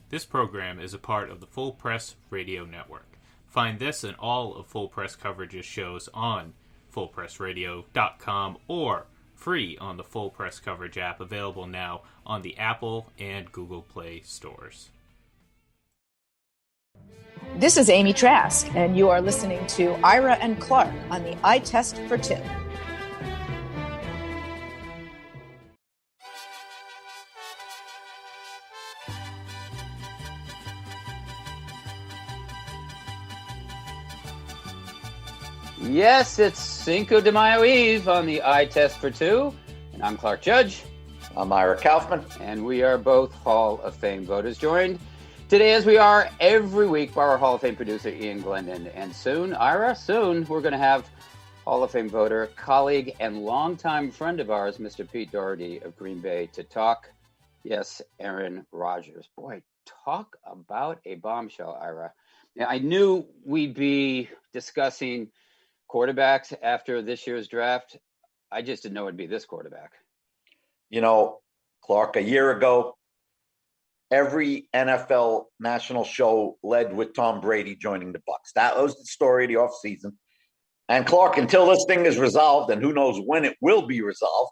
This program is a part of the Full Press Radio Network. Find this and all of Full Press Coverage's shows on fullpressradio.com or free on the Full Press Coverage app, available now on the Apple and Google Play stores. This is Amy Trask, and you are listening to Ira and Clark on the Eye Test for Two. Yes, it's Cinco de Mayo Eve on the Eye Test for Two, and I'm Clark Judge. I'm Ira Kaufman. And we are both Hall of Fame voters, joined today, as we are every week, by our Hall of Fame producer, Ian Glendon. And soon, Ira, we're going to have Hall of Fame voter, colleague, and longtime friend of ours, Mr. Pete Dougherty of Green Bay, to talk, yes, Aaron Rodgers. Boy, talk about a bombshell, Ira. Now, I knew we'd be discussing quarterbacks after this year's draft. I just didn't know it'd be this quarterback. You know, Clark, a year ago, every NFL national show led with Tom Brady joining the Bucs. That was the story of the offseason. And Clark, until this thing is resolved, and who knows when it will be resolved,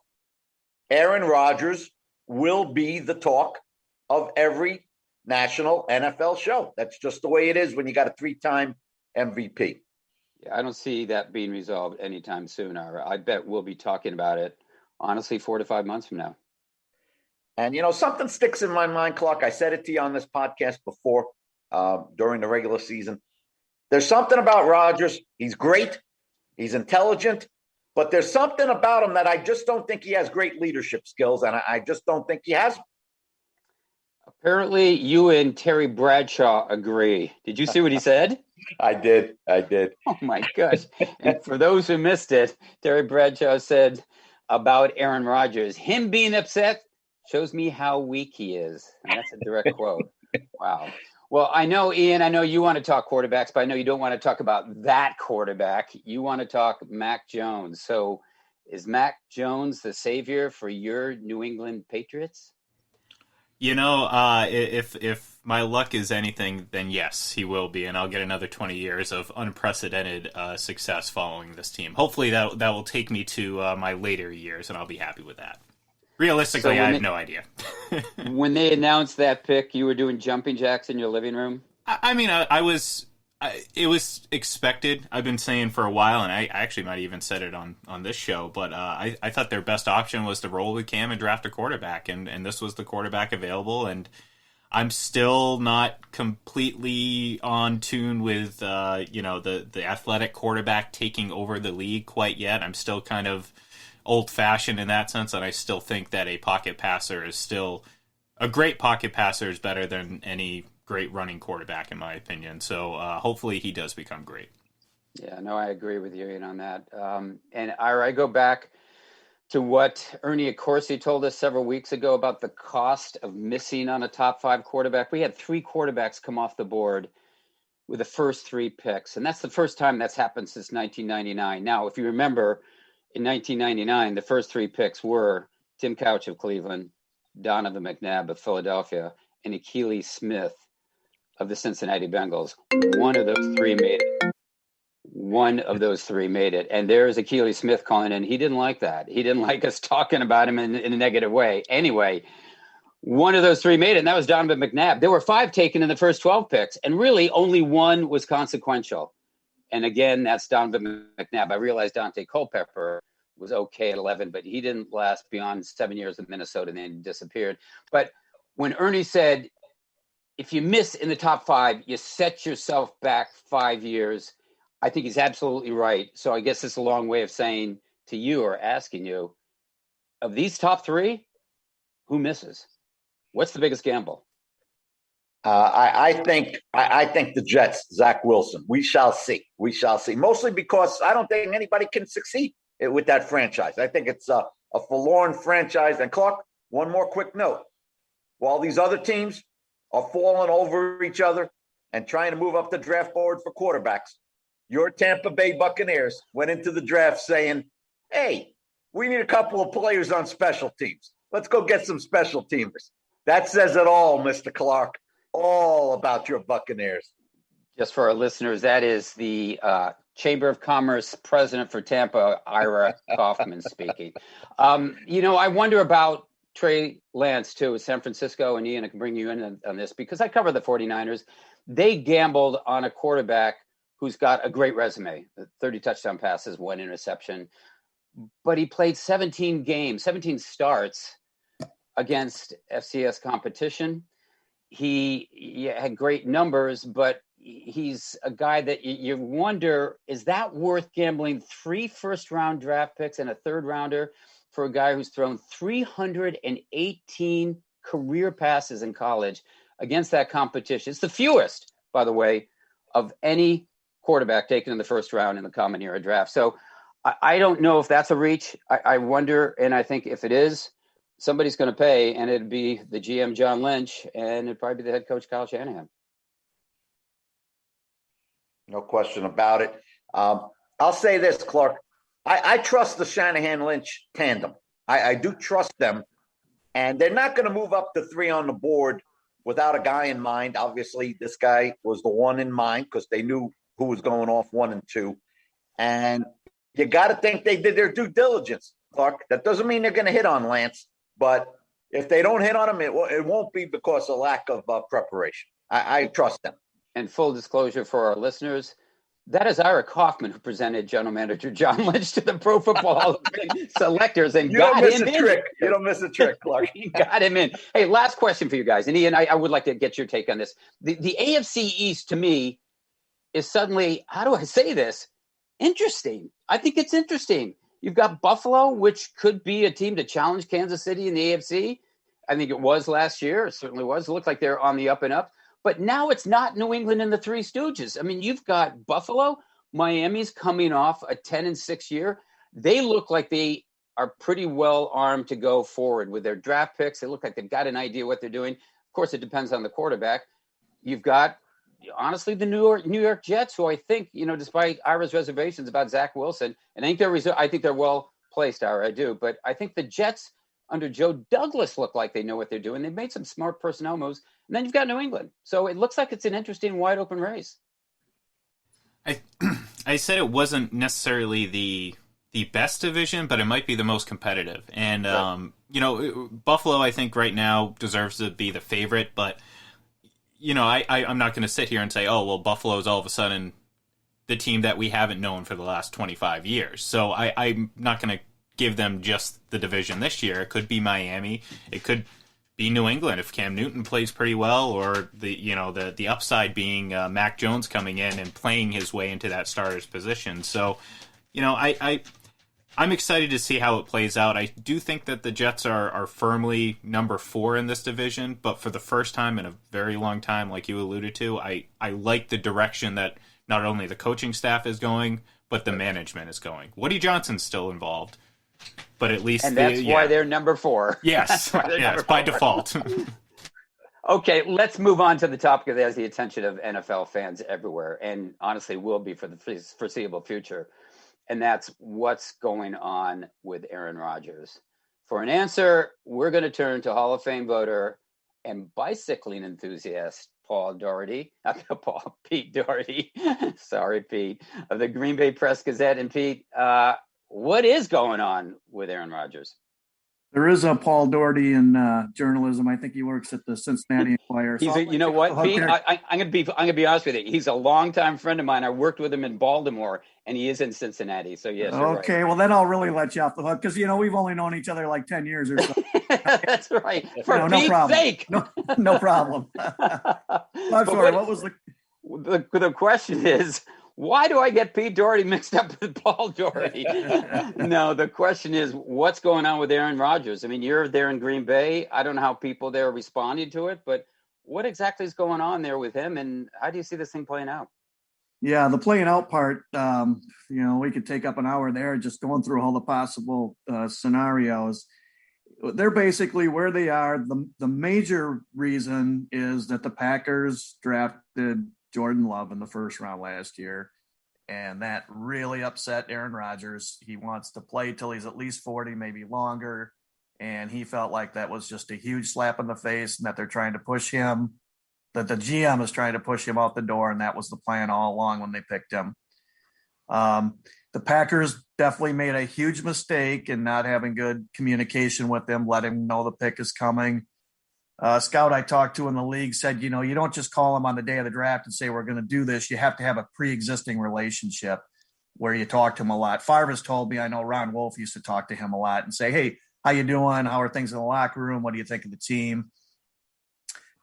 Aaron Rodgers will be the talk of every national NFL show. That's just the way it is when you got a three-time MVP. I don't see that being resolved anytime soon, Ira. I bet we'll be talking about it, honestly, 4 to 5 months from now. And, you know, something sticks in my mind, Clark. I said it to you on this podcast before during the regular season. There's something about Rodgers. He's great. He's intelligent. But there's something about him that I just don't think he has great leadership skills, and I just don't think he has them. Apparently, you and Terry Bradshaw agree. Did you see what he said? I did. Oh, my gosh. And for those who missed it, Terry Bradshaw said about Aaron Rodgers, him being upset shows me how weak he is. And that's a direct quote. Wow. Well, I know, Ian, you want to talk quarterbacks, but I know you don't want to talk about that quarterback. You want to talk Mac Jones. So is Mac Jones the savior for your New England Patriots? You know, if my luck is anything, then yes, he will be, and I'll get another 20 years of unprecedented success following this team. Hopefully that will take me to my later years, and I'll be happy with that. Realistically, I have no idea. When they announced that pick, you were doing jumping jacks in your living room? It was expected. I've been saying for a while, and I actually might have even said it on this show, but I thought their best option was to roll with Cam and draft a quarterback, and this was the quarterback available, and I'm still not completely on tune with the athletic quarterback taking over the league quite yet. I'm still kind of old-fashioned in that sense, and I still think that a pocket passer is still a great pocket passer is better than any great running quarterback, in my opinion. So hopefully he does become great. Yeah, no, I agree with you, Ian, on that. And Ira, I go back to what Ernie Accorsi told us several weeks ago about the cost of missing on a top 5 quarterback. We had 3 quarterbacks come off the board with the first 3 picks, and that's the first time that's happened since 1999. Now, if you remember, in 1999, the first 3 picks were Tim Couch of Cleveland, Donovan McNabb of Philadelphia, and Akili Smith of the Cincinnati Bengals. One of those three made it. And there's Akili Smith calling in. He didn't like that. He didn't like us talking about him in a negative way. Anyway, one of those 3 made it, and that was Donovan McNabb. There were 5 taken in the first 12 picks, and really only 1 was consequential. And again, that's Donovan McNabb. I realized Dante Culpepper was okay at 11, but he didn't last beyond 7 years in Minnesota and then disappeared. But when Ernie said, if you miss in the top 5, you set yourself back 5 years, I think he's absolutely right. So I guess it's a long way of saying to you or asking you, of these top 3, who misses? What's the biggest gamble? I think the Jets, Zach Wilson. We shall see. Mostly because I don't think anybody can succeed with that franchise. I think it's a forlorn franchise. And Clark, one more quick note. While these other teams are falling over each other and trying to move up the draft board for quarterbacks, your Tampa Bay Buccaneers went into the draft saying, hey, we need a couple of players on special teams. Let's go get some special teamers. That says it all, Mr. Clark. all about your Buccaneers. Just for our listeners, that is the Chamber of Commerce president for Tampa, Ira Kaufman, speaking. I wonder about Trey Lance, too, San Francisco, and Ian, I can bring you in on this because I cover the 49ers. They gambled on a quarterback who's got a great resume, 30 touchdown passes, 1 interception, but he played 17 starts against FCS competition. He had great numbers, but he's a guy that you wonder, is that worth gambling 3 first-round draft picks and a third-rounder for a guy who's thrown 318 career passes in college against that competition? It's the fewest, by the way, of any quarterback taken in the first round in the Common Era draft. So I don't know if that's a reach. I wonder, and I think if it is, somebody's going to pay, and it'd be the GM, John Lynch, and it'd probably be the head coach, Kyle Shanahan. No question about it. I'll say this, Clark. I trust the Shanahan-Lynch tandem. I do trust them, and they're not going to move up to 3 on the board without a guy in mind. Obviously, this guy was the one in mind because they knew who was going off 1 and 2. And you got to think they did their due diligence, Clark. That doesn't mean they're going to hit on Lance, but if they don't hit on him, it won't be because of lack of preparation. I trust them. And full disclosure for our listeners, that is Ira Kaufman who presented General Manager John Lynch to the Pro Football Hall of Fame selectors and got him in. You don't miss a trick, Clark. He got him in. Hey, last question for you guys. And Ian, I would like to get your take on this. The AFC East, to me, is suddenly, how do I say this? Interesting. I think it's interesting. You've got Buffalo, which could be a team to challenge Kansas City in the AFC. I think it was last year. It certainly was. It looked like they're on the up and up. But now it's not New England and the Three Stooges. I mean, you've got Buffalo. Miami's coming off a 10-6 year. They look like they are pretty well armed to go forward with their draft picks. They look like they've got an idea what they're doing. Of course, it depends on the quarterback. You've got, honestly, the New York Jets, who I think, despite Ira's reservations about Zach Wilson, and I think they're well placed, Ira, I do. But I think the Jets under Joe Douglas look like they know what they're doing. They've made some smart personnel moves. And then you've got New England. So it looks like it's an interesting, wide open race. I said it wasn't necessarily the best division, but it might be the most competitive. And, right. Buffalo, I think right now deserves to be the favorite. But, I'm not going to sit here and say, oh, well, Buffalo's all of a sudden the team that we haven't known for the last 25 years. So I'm not going to give them just the division this year. It could be Miami. It could be New England if Cam Newton plays pretty well, or the upside being Mac Jones coming in and playing his way into that starter's position. So, I'm excited to see how it plays out. I do think that the Jets are firmly number 4 in this division, but for the first time in a very long time, like you alluded to, I like the direction that not only the coaching staff is going, but the management is going. Woody Johnson's still involved. But at least, and that's why they're number 4. Yes, by default. Okay, let's move on to the topic that has the attention of NFL fans everywhere, and honestly will be for the foreseeable future. And that's what's going on with Aaron Rodgers. For an answer, we're going to turn to Hall of Fame voter and bicycling enthusiast Pete Dougherty. Sorry, Pete, of the Green Bay Press Gazette. And Pete, what is going on with Aaron Rodgers? There is a Paul Dougherty in journalism. I think he works at the Cincinnati Enquirer. You know what, Pete? I'm gonna be honest with you. He's a longtime friend of mine. I worked with him in Baltimore, and he is in Cincinnati. So yes. Okay, right. Well then I'll really let you off the hook because we've only known each other like 10 years or so. That's right. For Pete's sake. No problem. I'm sorry. What was the question is? Why do I get Pete Dougherty mixed up with Paul Dougherty? No, the question is, what's going on with Aaron Rodgers? I mean, you're there in Green Bay. I don't know how people there are responding to it, but what exactly is going on there with him, and how do you see this thing playing out? Yeah, the playing out part, we could take up an hour there just going through all the possible scenarios. They're basically where they are. The major reason is that the Packers drafted Jordan Love in the first round last year, and that really upset Aaron Rodgers. He wants to play till he's at least 40, maybe longer, and he felt like that was just a huge slap in the face and that they're trying to push him that the GM is trying to push him out the door, and that was the plan all along when they picked him. The Packers definitely made a huge mistake in not having good communication with him, letting him know the pick is coming. Scout I talked to in the league said, you don't just call him on the day of the draft and say, we're going to do this. You have to have a pre-existing relationship where you talk to him a lot. Favre has told me, I know Ron Wolf used to talk to him a lot and say, hey, how you doing? How are things in the locker room? What do you think of the team?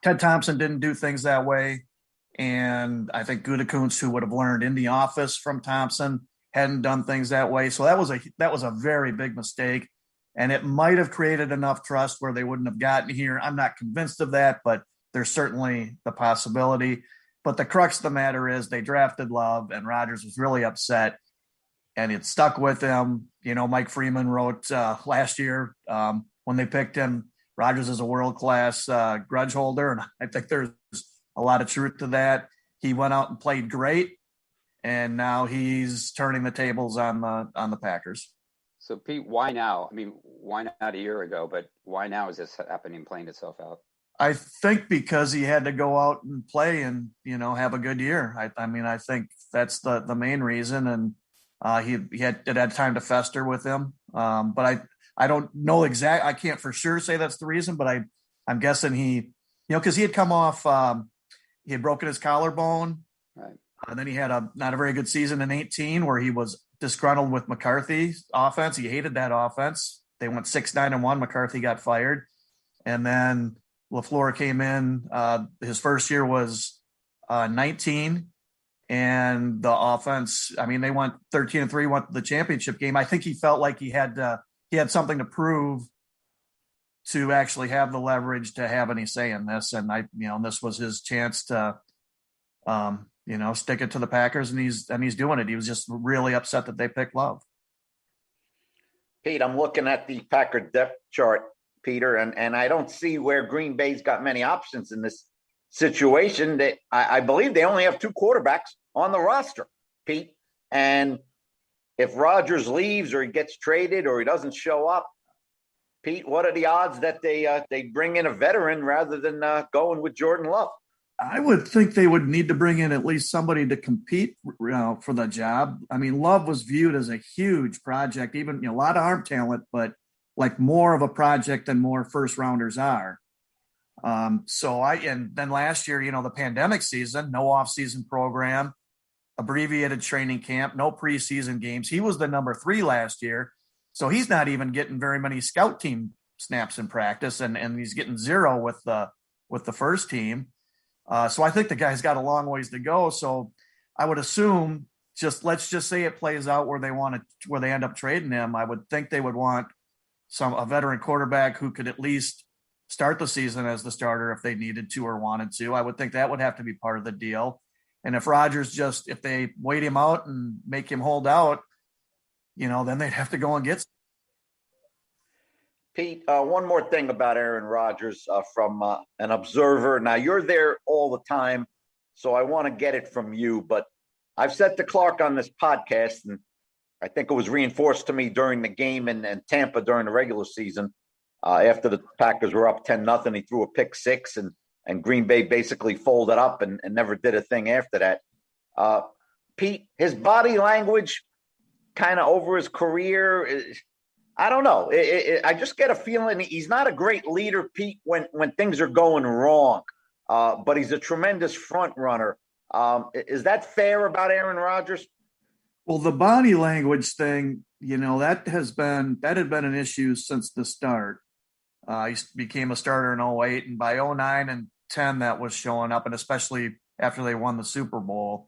Ted Thompson didn't do things that way. And I think Gutekunst, who would have learned in the office from Thompson, hadn't done things that way. So that was a very big mistake. And it might have created enough trust where they wouldn't have gotten here. I'm not convinced of that, but there's certainly the possibility. But the crux of the matter is they drafted Love, and Rodgers was really upset, and it stuck with him. Mike Freeman wrote last year when they picked him, Rodgers is a world-class grudge holder, and I think there's a lot of truth to that. He went out and played great, and now he's turning the tables on the Packers. So, Pete, why now? I mean, why not a year ago? But why now is this happening, playing itself out? I think because he had to go out and play and, have a good year. I think that's the main reason. And he had time to fester with him. But I don't know I can't for sure say that's the reason, but I'm guessing he, because he had come off, he had broken his collarbone. Right. And then he had not a very good season in 2018 where he was disgruntled with McCarthy's offense. He hated that offense. They went 6-9-1. McCarthy got fired. And then LaFleur came in. His first year was 19. And the offense, they went 13-3, went to the championship game. I think he felt like he had something to prove to actually have the leverage to have any say in this. And this was his chance to, stick it to the Packers, and he's doing it. He was just really upset that they picked Love. Pete, I'm looking at the Packer depth chart, Peter, and I don't see where Green Bay's got many options in this situation. That I believe they only have 2 quarterbacks on the roster, Pete. And if Rodgers leaves or he gets traded or he doesn't show up, Pete, what are the odds that they bring in a veteran rather than going with Jordan Love? I would think they would need to bring in at least somebody to compete for the job. Love was viewed as a huge project, even a lot of arm talent, but like more of a project than more first rounders are. And then last year, the pandemic season, no off-season program, abbreviated training camp, no preseason games. He was the number 3 last year. So he's not even getting very many scout team snaps in practice, and he's getting 0 with the first team. So I think the guy's got a long ways to go. So I would assume let's just say it plays out where they end up trading him. I would think they would want a veteran quarterback who could at least start the season as the starter if they needed to or wanted to. I would think that would have to be part of the deal. And if Rodgers if they wait him out and make him hold out, then they'd have to go and get. Pete, one more thing about Aaron Rodgers from an observer. Now, you're there all the time, so I want to get it from you. But I've said to Clark on this podcast, and I think it was reinforced to me during the game in Tampa during the regular season, after the Packers were up 10-0, he threw a pick 6, and Green Bay basically folded up and never did a thing after that. Pete, his body language kind of over his career, I don't know. I just get a feeling he's not a great leader, Pete, when things are going wrong, but he's a tremendous front runner. Is that fair about Aaron Rodgers? Well, the body language thing, that had been an issue since the start. He became a starter in 2008, and by 2009 and 10, that was showing up, and especially after they won the Super Bowl.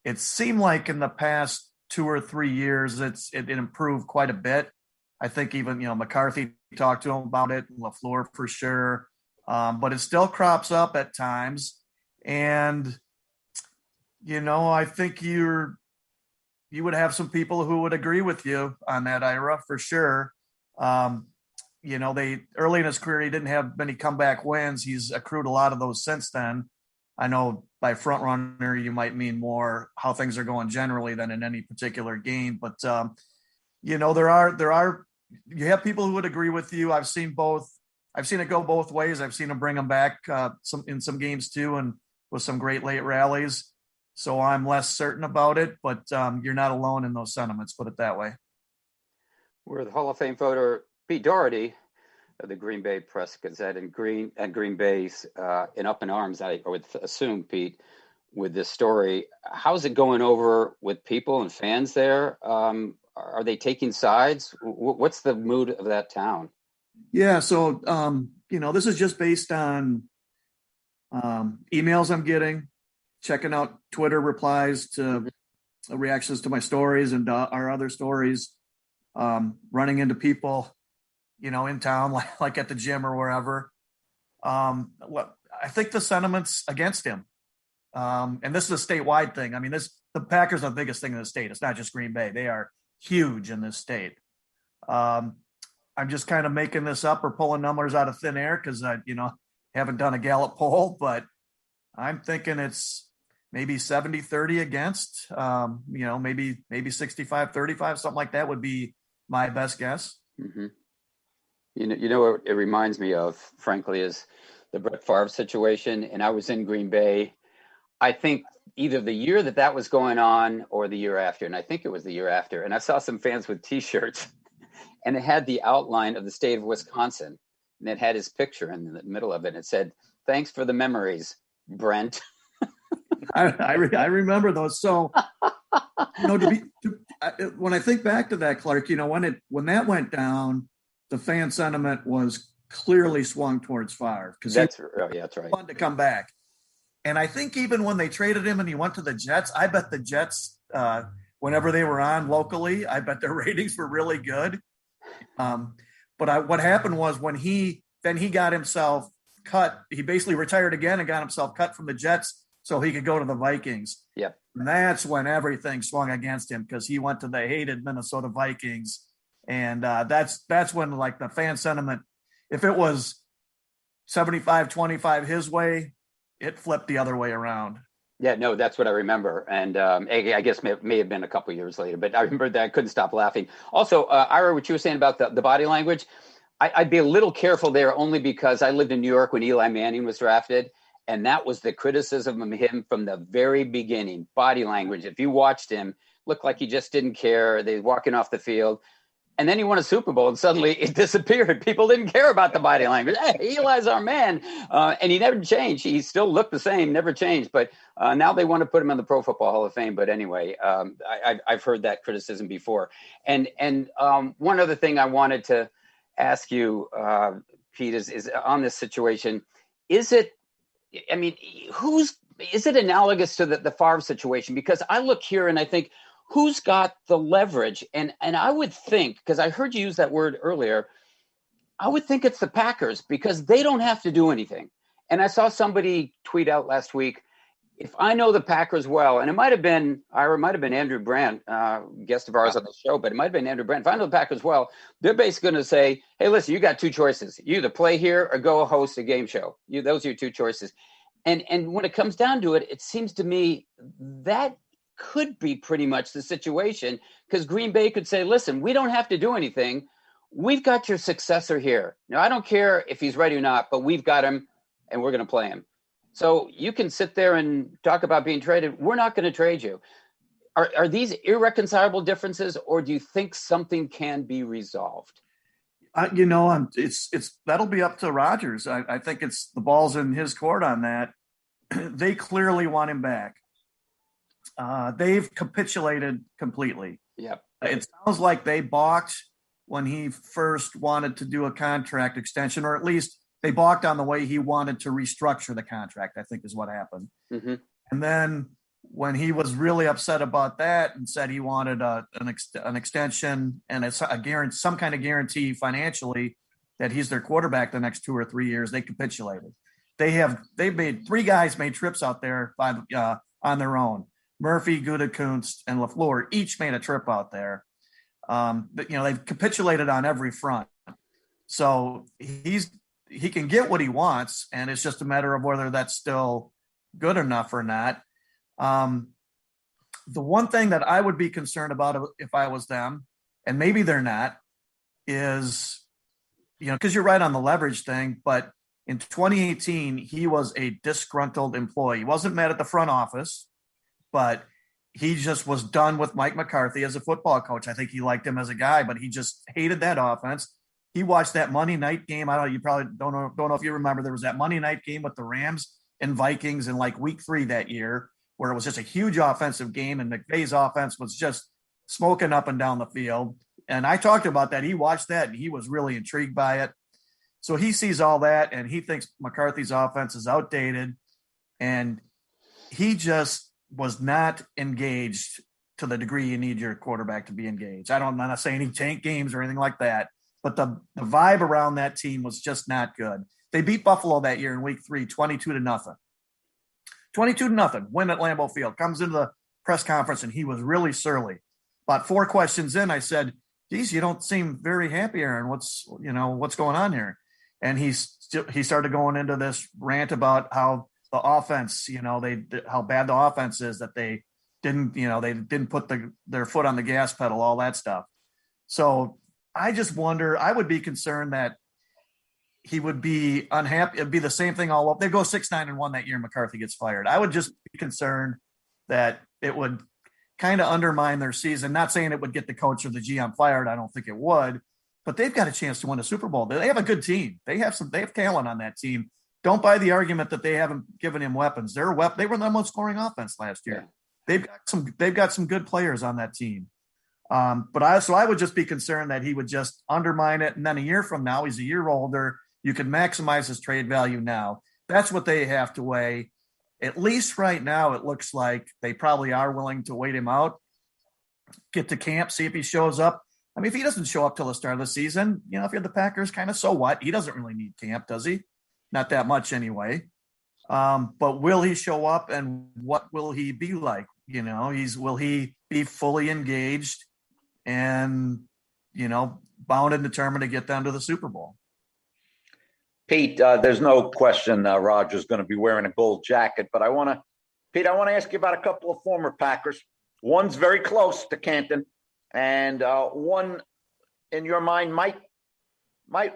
It seemed like in the past 2 or 3 years, it improved quite a bit. I think even, McCarthy talked to him about it, LaFleur for sure. But it still crops up at times. And, I think you would have some people who would agree with you on that, Ira, for sure. They early in his career, he didn't have many comeback wins. He's accrued a lot of those since then. I know by front runner, you might mean more how things are going generally than in any particular game. But, you have people who would agree with you. I've seen both. I've seen it go both ways. I've seen him bring them back in some games too, and with some great late rallies. So I'm less certain about it, but you're not alone in those sentiments. Put it that way. We're the Hall of Fame voter Pete Dougherty of the Green Bay Press Gazette and Green Bay's in up in arms. I would assume, Pete, with this story. How's it going over with people and fans there? Are they taking sides? What's the mood of that town? Yeah, so this is just based on emails I'm getting, checking out Twitter replies to reactions to my stories and our other stories, running into people, in town, like at the gym or wherever. I think the sentiment's against him. And this is a statewide thing. I mean, the Packers are the biggest thing in the state. It's not just Green Bay. They are huge in this state. I'm just kind of making this up or pulling numbers out of thin air because I, haven't done a Gallup poll, but I'm thinking it's maybe 70-30 against, maybe 65-35, something like that would be my best guess. Mm-hmm. What it reminds me of, frankly, is the Brett Favre situation. And I was in Green Bay, I think either the year that was going on or the year after. And I think it was the year after. And I saw some fans with T-shirts and it had the outline of the state of Wisconsin. And it had his picture in the middle of it. And it said, "Thanks for the memories, Brent." I remember those. So, when I think back to that, Clark, when that went down, the fan sentiment was clearly swung towards Favre because that's right. Fun to come back. And I think even when they traded him and he went to the Jets, I bet the Jets, whenever they were on locally, I bet their ratings were really good. But what happened was when he got himself cut, he basically retired again and got himself cut from the Jets so he could go to the Vikings. Yep. And that's when everything swung against him because he went to the hated Minnesota Vikings. And that's when, like, the fan sentiment, if it was 75-25 his way, it flipped the other way around. Yeah, no, that's what I remember. And I guess it may have been a couple years later, but I remember that I couldn't stop laughing. Also, Ira, what you were saying about the body language, I'd be a little careful there only because I lived in New York when Eli Manning was drafted. And that was the criticism of him from the very beginning. Body language. If you watched him, looked like he just didn't care. They were walking off the field. And then he won a Super Bowl and suddenly it disappeared. People didn't care about the body language. Hey, Eli's our man. And he never changed. He still looked the same, never changed. But now they want to put him in the Pro Football Hall of Fame. But anyway, I've heard that criticism before. And one other thing I wanted to ask you, Pete, is on this situation. Is it analogous to the Favre situation? Because I look here and I think, who's got the leverage? And I would think, because I heard you use that word earlier, I would think it's the Packers because they don't have to do anything. And I saw somebody tweet out last week, if I know the Packers well, and it might have been Andrew Brandt, guest of ours on the show, but it might have been Andrew Brandt. If I know the Packers well, they're basically going to say, hey, listen, you got two choices. You either play here or go host a game show. Those are your two choices. And when it comes down to it, it seems to me that could be pretty much the situation because Green Bay could say, listen, we don't have to do anything. We've got your successor here. Now, I don't care if he's ready or not, but we've got him and we're going to play him. So you can sit there and talk about being traded. We're not going to trade you. Are these irreconcilable differences or do you think something can be resolved? It's that'll be up to Rodgers. I think it's the ball's in his court on that. They clearly want him back. They've capitulated completely. Yep. It sounds like they balked when he first wanted to do a contract extension, or at least they balked on the way he wanted to restructure the contract, I think is what happened. Mm-hmm. And then when he was really upset about that and said he wanted an extension and some kind of guarantee financially that he's their quarterback the next 2 or 3 years, they capitulated. They've made 3 guys made trips out there on their own. Murphy, Gutekunst, and LaFleur each made a trip out there. But they've capitulated on every front. So he can get what he wants, and it's just a matter of whether that's still good enough or not. The one thing that I would be concerned about if I was them, and maybe they're not, is because you're right on the leverage thing, but in 2018, he was a disgruntled employee. He wasn't mad at the front office, but he just was done with Mike McCarthy as a football coach. I think he liked him as a guy, but he just hated that offense. He watched that Monday night game. I don't know. You probably don't know if you remember. There was that Monday night game with the Rams and Vikings in like week 3 that year, where it was just a huge offensive game, and McVay's offense was just smoking up and down the field. And I talked about that. He watched that, and he was really intrigued by it. So he sees all that, and he thinks McCarthy's offense is outdated, and he just was not engaged to the degree you need your quarterback to be engaged. I'm not saying he tanked games or anything like that, but the vibe around that team was just not good. They beat Buffalo that year in week 3, 22-0. 22-0, win at Lambeau Field. Comes into the press conference, and he was really surly. About 4 questions in, I said, geez, you don't seem very happy, Aaron. What's going on here? And he started going into this rant about how the offense, how bad the offense is, that they didn't put their foot on the gas pedal, all that stuff. So I just wonder, I would be concerned that he would be unhappy. It'd be the same thing all up. They go 6-9-1 that year. McCarthy gets fired. I would just be concerned that it would kind of undermine their season. Not saying it would get the coach or the GM fired. I don't think it would, but they've got a chance to win a Super Bowl. They have a good team. They have talent on that team. Don't buy the argument that they haven't given him weapons. They were the number one scoring offense last year. Yeah. They've got some good players on that team. But I would just be concerned that he would just undermine it. And then a year from now, he's a year older. You could maximize his trade value now. That's what they have to weigh. At least right now, it looks like they probably are willing to wait him out, get to camp, see if he shows up. I mean, if he doesn't show up till the start of the season, if you're the Packers, kind of so what? He doesn't really need camp, does he? Not that much anyway. But will he show up, and what will he be like? Will he be fully engaged and, bound and determined to get them to the Super Bowl? Pete, there's no question Rodgers is going to be wearing a gold jacket, but I want to ask you about a couple of former Packers. One's very close to Canton, and one, in your mind, might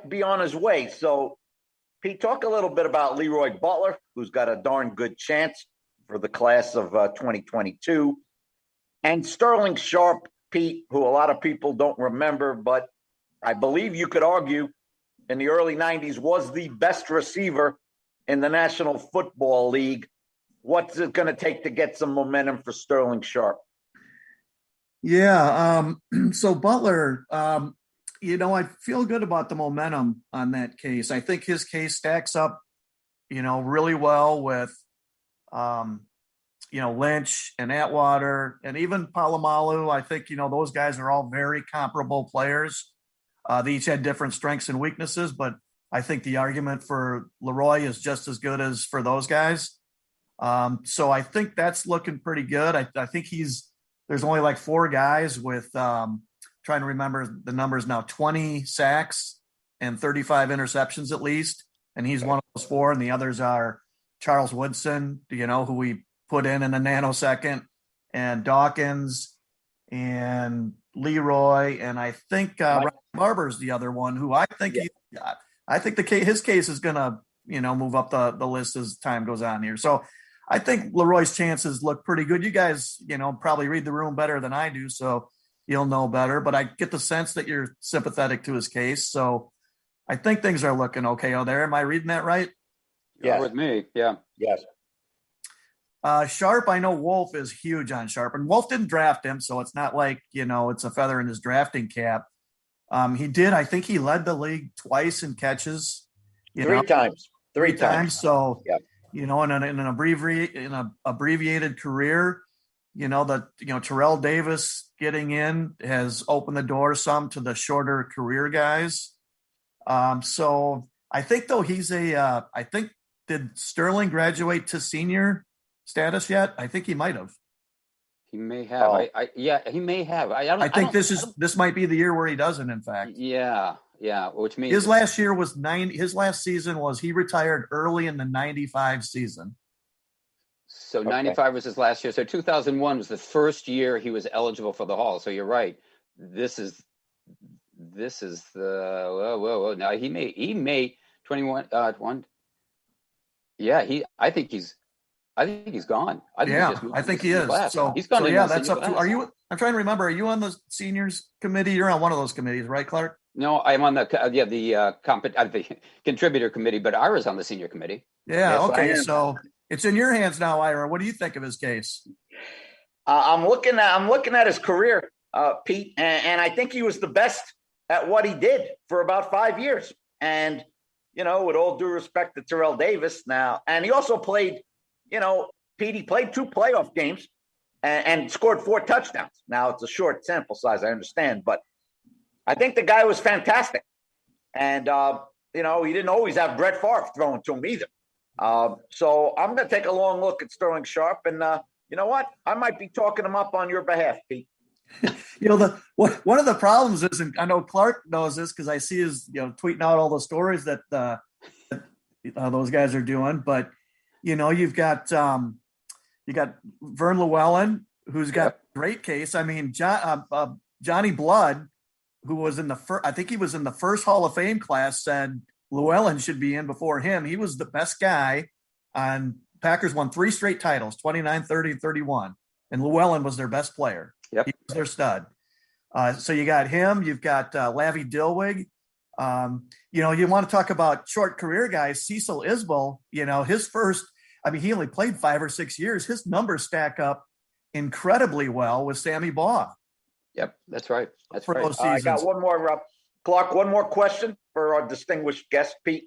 be on his way. So, Pete, talk a little bit about Leroy Butler, who's got a darn good chance for the class of 2022, and Sterling Sharp, Pete, who a lot of people don't remember, but I believe you could argue in the early 90s was the best receiver in the National Football League. What's it going to take to get some momentum for Sterling Sharp? Yeah. So Butler, I feel good about the momentum on that case. I think his case stacks up, really well with, Lynch and Atwater and even Palomalu. I think, those guys are all very comparable players. They each had different strengths and weaknesses, but I think the argument for Leroy is just as good as for those guys. So I think that's looking pretty good. I think there's only like 4 guys with, trying to remember the numbers now, 20 sacks and 35 interceptions at least. And he's one of those 4. And the others are Charles Woodson, who we put in a nanosecond, and Dawkins and Leroy. And I think Ryan Barber's the other one who I think his case is going to, move up the list as time goes on here. So I think Leroy's chances look pretty good. You guys, probably read the room better than I do, so you'll know better. But I get the sense that you're sympathetic to his case. So I think things are looking okay out there. Am I reading that right? Yeah, with me. Yeah. Yes. Sharp, I know Wolf is huge on Sharp, and Wolf didn't draft him, so it's not like, it's a feather in his drafting cap. He did. I think he led the league twice in catches. Three times. So, yeah. In an abbreviated career, Terrell Davis getting in has opened the door some to the shorter career guys. So I think though did Sterling graduate to senior status yet? I think he might have. He may have. Oh. He may have. I think this might be the year where he doesn't, in fact. Yeah. Which means his last year was his last season was he retired early in the 95 season. So 95 was his last year. So 2001 was the first year he was eligible for the Hall. So you're right. This is This is the whoa. Now he made 21 one. Yeah, I think he's gone. I think he is. Class. So he's gone. That's up to. Are you? I'm trying to remember. Are you on the seniors committee? You're on one of those committees, right, Clark? No, I'm on the contributor committee, but Ira's on the senior committee. Yeah. Yes, okay. So it's in your hands now, Ira. What do you think of his case? I'm looking at his career, Pete, and I think he was the best at what he did for about 5 years. And with all due respect to Terrell Davis now, and he also played, Pete, he played 2 playoff games and scored 4 touchdowns. Now it's a short sample size, I understand, but I think the guy was fantastic. And he didn't always have Brett Favre throwing to him either. So I'm going to take a long look at Sterling Sharp, and you know what? I might be talking him up on your behalf, Pete. One of the problems is, and I know Clark knows this because I see his tweeting out all the stories that those guys are doing. But you've got Vern Llewellyn, who's got a great case. I mean, Johnny Blood, who was in the first, I think he was in the first Hall of Fame class, said Llewellyn should be in before him. He was the best guy, and Packers won 3 straight titles, 29, 30, and 31. And Llewellyn was their best player. Yep. He was their stud. So you got him. You've got Lavi Dilwig. You want to talk about short career guys. Cecil Isbell, his first, he only played 5 or 6 years. His numbers stack up incredibly well with Sammy Baugh. Yep, that's right. That's for right. those I seasons. got one more, Clark, one more question for our distinguished guest, Pete.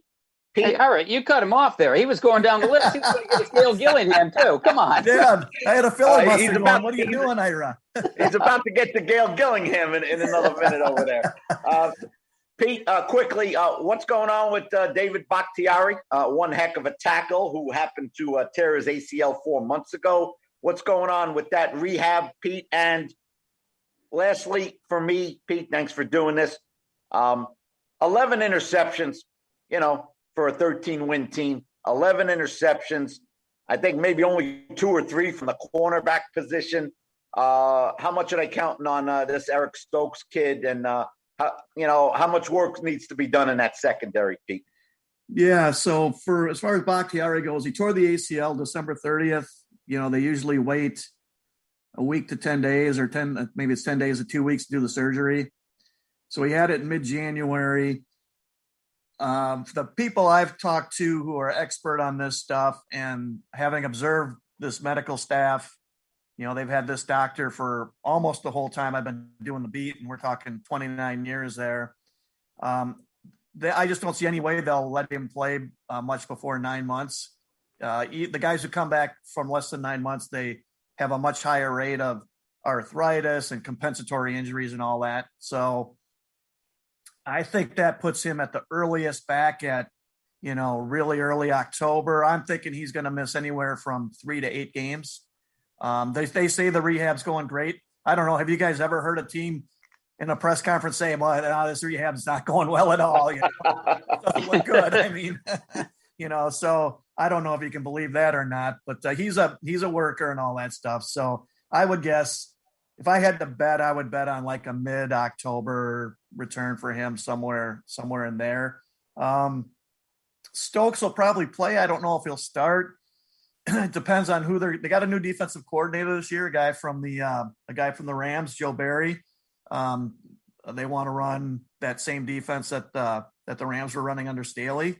Hey, all right, you cut him off there. He was going down the list. He was going to get Gail Gillingham, too. Come on. Yeah, I had a filibuster he's going. about- What are you doing, Ira? He's about to get to Gail Gillingham in another minute over there. Pete, quickly, what's going on with David Bakhtiari? One heck of a tackle who happened to tear his ACL 4 months ago. What's going on with that rehab, Pete? And lastly, for me, Pete, thanks for doing this. 11 interceptions, for a 13-win team. 11 interceptions. I think maybe only 2 or 3 from the cornerback position. How much are they counting on this Eric Stokes kid? And, how much work needs to be done in that secondary, Pete? Yeah, so as far as Bakhtiari goes, he tore the ACL December 30th. They usually wait a week to 10 days or maybe it's 10 days to 2 weeks to do the surgery. So he had it in mid-January. The people I've talked to who are expert on this stuff and having observed this medical staff, they've had this doctor for almost the whole time I've been doing the beat, and we're talking 29 years there. I just don't see any way they'll let him play much before 9 months. The guys who come back from less than 9 months, they have a much higher rate of arthritis and compensatory injuries and all that. So I think that puts him at the earliest back at, really early October. I'm thinking he's going to miss anywhere from 3 to 8 games. They say the rehab's going great. I don't know. Have you guys ever heard a team in a press conference say, well, this rehab's not going well at all? It doesn't look good. So I don't know if you can believe that or not, but he's a worker and all that stuff. So I would guess if I had to bet, I would bet on like a mid-October return for him somewhere in there. Stokes will probably play. I don't know if he'll start. It depends on who they got a new defensive coordinator this year, a guy from the Rams, Joe Barry. They want to run that same defense that the Rams were running under Staley.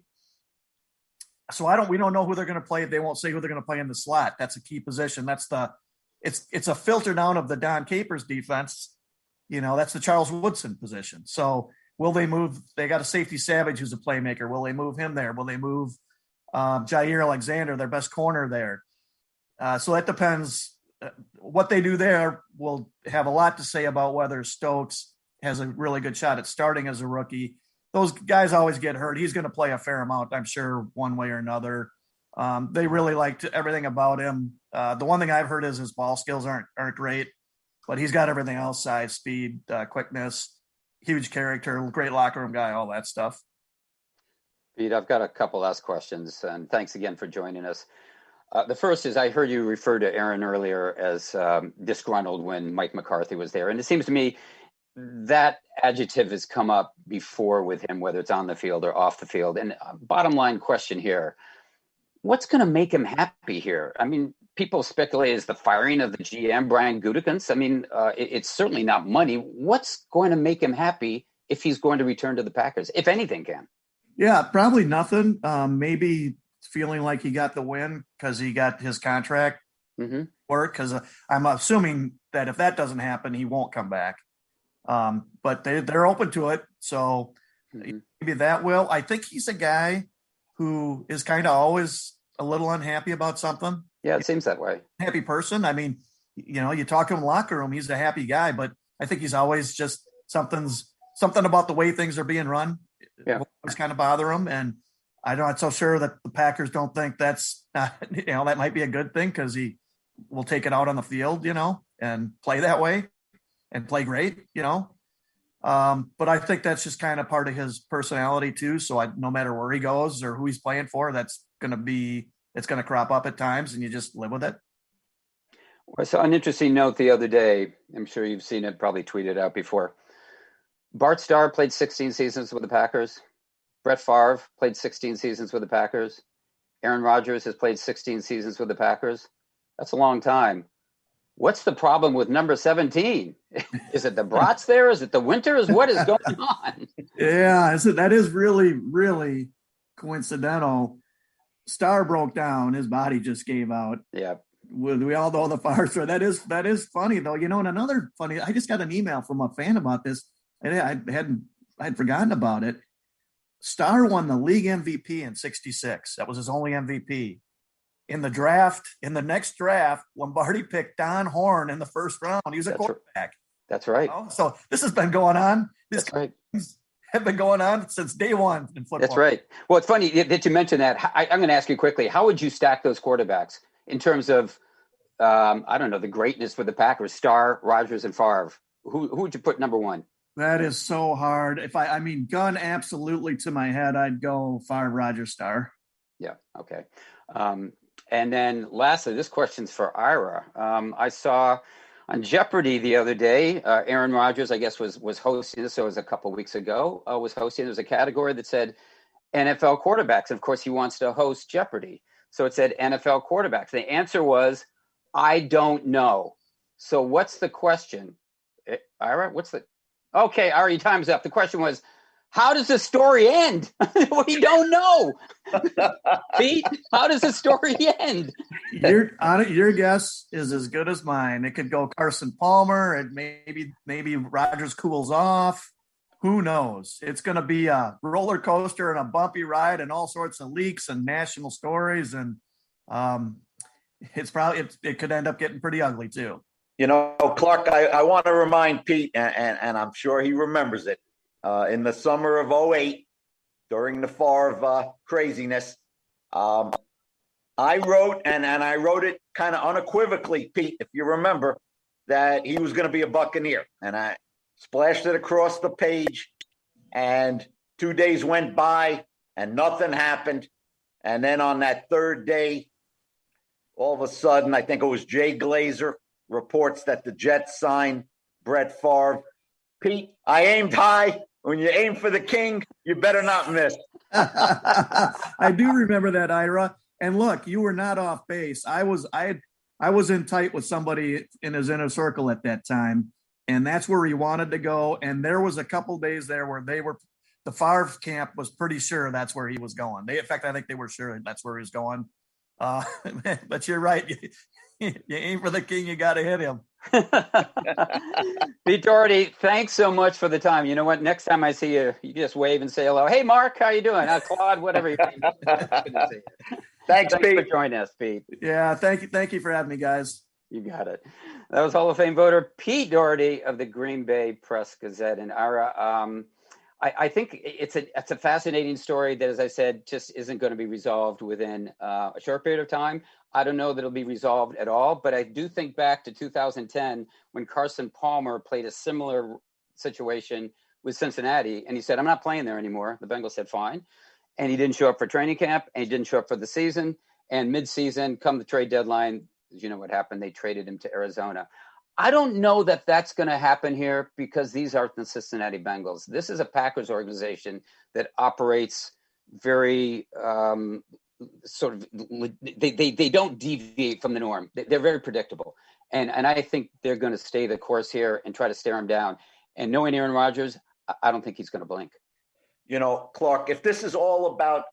So we don't know who they're going to play. They won't say who they're going to play in the slot. That's a key position. It's a filter down of the Don Capers defense. That's the Charles Woodson position. So will they move? They got a safety Savage who's a playmaker. Will they move him there? Will they move Jair Alexander, their best corner there? So that depends. What they do there will have a lot to say about whether Stokes has a really good shot at starting as a rookie. Those guys always get hurt. He's going to play a fair amount, I'm sure, one way or another. They really liked everything about him. The one thing I've heard is his ball skills aren't great, but he's got everything else: size, speed, quickness, huge character, great locker room guy, all that stuff. Pete, I've got a couple last questions, and thanks again for joining us. The first is, I heard you refer to Aaron earlier as disgruntled when Mike McCarthy was there. And it seems to me that adjective has come up before with him, whether it's on the field or off the field. And bottom line question here, what's going to make him happy here? I mean, people speculate is the firing of the GM, Brian Gutekunst. I mean, it's certainly not money. What's going to make him happy if he's going to return to the Packers, if anything can? Yeah, probably nothing. Maybe feeling like he got the win because he got his contract work. Because I'm assuming that if that doesn't happen, he won't come back. But they're open to it. So maybe that will. I think he's a guy who is kind of always a little unhappy about something. Yeah, it seems that way. Happy person. I mean, you talk to him in the locker room, he's a happy guy, but I think he's always just something about the way things are being run. Yeah. It's kind of bother him. And I'm not so sure that the Packers don't think that's, that might be a good thing because he will take it out on the field, and play that way and play great, But I think that's just kind of part of his personality too. So no matter where he goes or who he's playing for, it's going to crop up at times and you just live with it. I saw an interesting note the other day. I'm sure you've seen it, probably tweeted out before. Bart Starr played 16 seasons with the Packers. Brett Favre played 16 seasons with the Packers. Aaron Rodgers has played 16 seasons with the Packers. That's a long time. What's the problem with number 17? Is it the brats there? Is it the winters? What is going on? Yeah, that is really, really coincidental. Starr broke down. His body just gave out. Yeah. We all know the Favre story. That is funny, though. And another funny, I just got an email from a fan about this. And I'd forgotten about it. Starr won the league MVP in '66. That was his only MVP. In the next draft, Lombardi picked Don Horn in the first round. He was a quarterback. That's right. So this has been going on. That's right. Have been going on since day one in football. That's right. Well, it's funny that you mentioned that. I'm going to ask you quickly, how would you stack those quarterbacks in terms of, the greatness for the Packers, Starr, Rodgers, and Favre? Who would you put number one? That is so hard. If gun absolutely to my head, I'd go Favre, Rodgers, Starr. Yeah. Okay. And then lastly, this question's for Ira. I saw on Jeopardy the other day, Aaron Rodgers, I guess, was hosting this. So it was a couple of weeks ago, was hosting. There was a category that said NFL quarterbacks. And of course, he wants to host Jeopardy. So it said NFL quarterbacks. The answer was, I don't know. So what's the question? Ira, Okay, Ira, your time's up. The question was, how does the story end? We don't know. Pete, how does the story end? Your guess is as good as mine. It could go Carson Palmer, and maybe Rodgers cools off. Who knows? It's going to be a roller coaster and a bumpy ride and all sorts of leaks and national stories. And it could end up getting pretty ugly too. Clark, I want to remind Pete, and I'm sure he remembers it, in the summer of '08, during the Favre craziness, I wrote, and I wrote it kind of unequivocally, Pete, if you remember, that he was going to be a Buccaneer. And I splashed it across the page, and 2 days went by, and nothing happened. And then on that third day, all of a sudden, I think it was Jay Glazer, reports that the Jets signed Brett Favre. Pete, I aimed high. When you aim for the king, you better not miss. I do remember that, Ira. And look, you were not off base. I was in tight with somebody in his inner circle at that time, and that's where he wanted to go. And there was a couple days there where the Favre camp was pretty sure that's where he was going. In fact, I think they were sure that's where he was going. But you're right. You aim for the king, you got to hit him. Pete Dougherty, thanks so much for the time. You know what? Next time I see you, you just wave and say hello. Hey, Mark, how you doing? Claude, whatever your name is. Thanks, Pete. For joining us, Pete. Yeah, thank you for having me, guys. You got it. That was Hall of Fame voter Pete Dougherty of the Green Bay Press Gazette. And Ira, I think it's a fascinating story that, as I said, just isn't going to be resolved within a short period of time. I don't know that it'll be resolved at all, but I do think back to 2010 when Carson Palmer played a similar situation with Cincinnati, and he said, I'm not playing there anymore. The Bengals said, fine. And he didn't show up for training camp, and he didn't show up for the season. And mid-season, come the trade deadline, you know what happened? They traded him to Arizona. I don't know that that's going to happen here because these aren't the Cincinnati Bengals. This is a Packers organization that operates very sort of they don't deviate from the norm. They're very predictable, and I think they're going to stay the course here and try to stare him down. And knowing Aaron Rodgers, I don't think he's going to blink. You know, Clark, if this is all about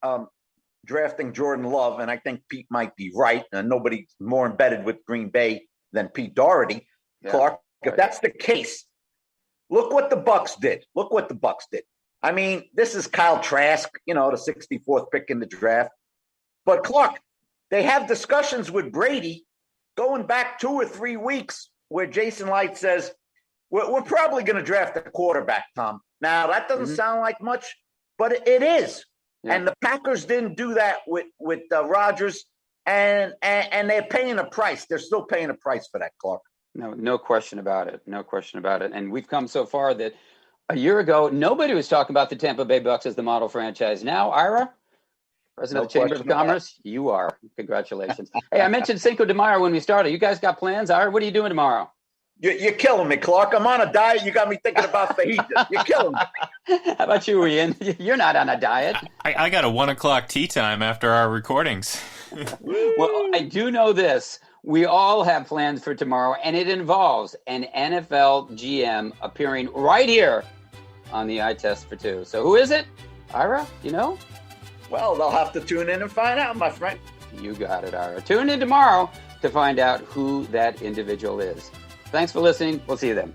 drafting Jordan Love, and I think Pete might be right, and nobody's more embedded with Green Bay than Pete Dougherty. Yeah, Clark, if that's the case, look what the Bucs did. I mean, this is Kyle Trask, you know, the 64th pick in the draft. But Clark, they have discussions with Brady going back 2 or 3 weeks where Jason Light says, we're probably going to draft a quarterback, Tom. Now, that doesn't sound like much, but it is. Yeah. And the Packers didn't do that with Rodgers, and they're paying a price. They're still paying a price for that, Clark. No question about it. No question about it. And we've come so far that a year ago, nobody was talking about the Tampa Bay Bucs as the model franchise. Now, Ira, president of the Chamber of Commerce, you are. Congratulations. Hey, I mentioned Cinco de Mayo when we started. You guys got plans? Ira, what are you doing tomorrow? You're killing me, Clark. I'm on a diet. You got me thinking about fajitas. You're killing me. How about you, Ian? You're not on a diet. I got a 1:00 tea time after our recordings. Well, I do know this. We all have plans for tomorrow, and it involves an NFL GM appearing right here on the Eye Test for Two. So who is it? Ira, you know? Well, they'll have to tune in and find out, my friend. You got it, Ira. Tune in tomorrow to find out who that individual is. Thanks for listening. We'll see you then.